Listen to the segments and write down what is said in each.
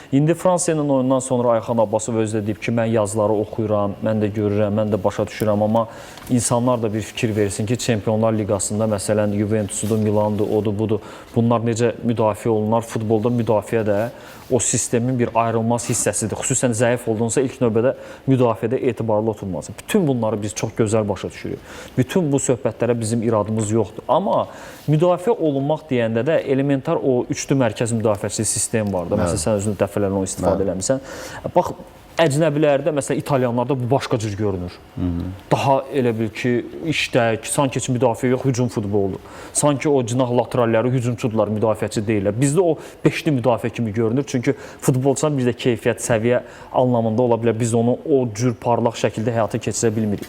İndi Fransa ilə oyundan sonra Ayxan Abbasov özü də deyib ki, mən yazıları oxuyuram, mən də görürəm, mən də başa düşürəm, amma insanlar da bir fikir versin ki, Çempionlar Liqasında məsələn Juventus'udur, Milan'dır, odur, budur. Bunlar necə müdafiə olunur? Futbolda müdafiə də o sistemin bir ayrılmaz hissəsidir. Xüsusən zəif olduğunsa ilk növbədə müdafiədə etibarlı oturmalısın. Bütün bunları biz çox gözəl başa düşürük. Bütün bu söhbətlərə bizim iradımız yoxdur. Amma müdafiə olunmaq deyəndə də elementar o üçlü mərkəz müdafiəçi sistem var da. Məsələn, sən özünü dəfələrlə o istifadə eləmirsən. Bax, əcnəbilərdə, məsələn, İtalyanlarda bu başqa cür görünür. Daha elə bil ki, işdək, sanki heç müdafiə yox, hücum futbolu. Sanki o cinah lateralləri hücumçudurlar, müdafiəçi deyirlər. Bizdə o beşli müdafiə kimi görünür. Çünki futbolçular bizdə keyfiyyət, səviyyə anlamında ola bilər. Biz onu o cür parlaq şəkildə həyata keçirə bilmirik.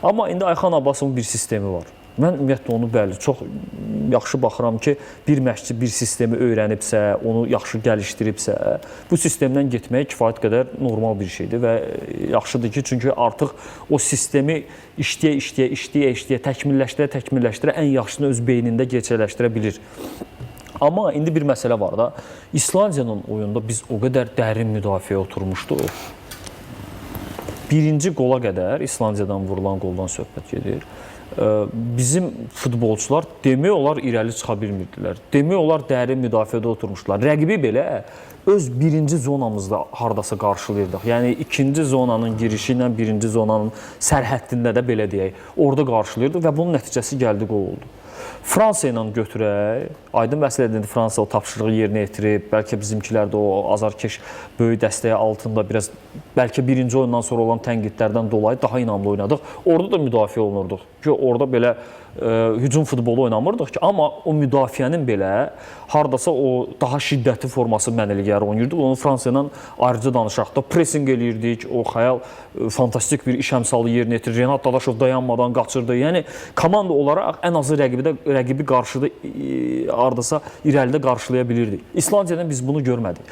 Amma indi Ayxan Abbasovun bir sistemi var. Mən ümumiyyətlə onu bəli, çox yaxşı baxıram ki, bir məşqçi bir sistemi öyrənibsə, onu yaxşı gəlişdiribsə, bu sistemdən getməyə kifayət qədər normal bir şeydir və yaxşıdır ki, çünki artıq o sistemi işləyə, təkmilləşdirə ən yaxşısını öz beynində gerçəkləşdirə bilir. Amma indi bir məsələ var da, İslandiyanın oyunda biz o qədər dərin müdafiəyə oturmuşduq. Birinci qola qədər İslandiyadan vurulan qoldan söhbət gedir. Bizim futbolçular demək olar irəli çıxa bilmirdilər. Demək olar dərin müdafiədə oturmuşdular. Rəqibi belə öz birinci zonamızda hardasa qarşılayırdıq. Yəni ikinci zonanın girişi ilə birinci zonanın sərhəddində də belə deyək, orada qarşılayırdıq və bunun nəticəsi gəldi qol oldu. Fransa ilə götürək, aydın məsələdir, Fransa o tapşırığı yerinə yetirib, bəlkə bizimkilər də o azarkeş böyük dəstəyi altında biraz, bəlkə birinci oyundan sonra olan tənqidlərdən dolayı daha inamlı oynadıq. Orada da müdafiə olunurduq ki, orada belə hücum futbolu oynamırdıq ki, amma o müdafiənin belə hardasa o daha şiddətli forması mən elə gəlir oynayırdıq. Onu Fransa ilə ayrıca danışaq da pressing eləyirdik, o xəyal fantastik bir iş əmsalı yerinə yetirir. Renat Dadaşov dayanmadan qaçırdı. Yəni komanda olaraq ən azı rəqibi qarşıda hardasa irəlidə qarşılaya bilirdik. İslandiyadan biz bunu görmədik.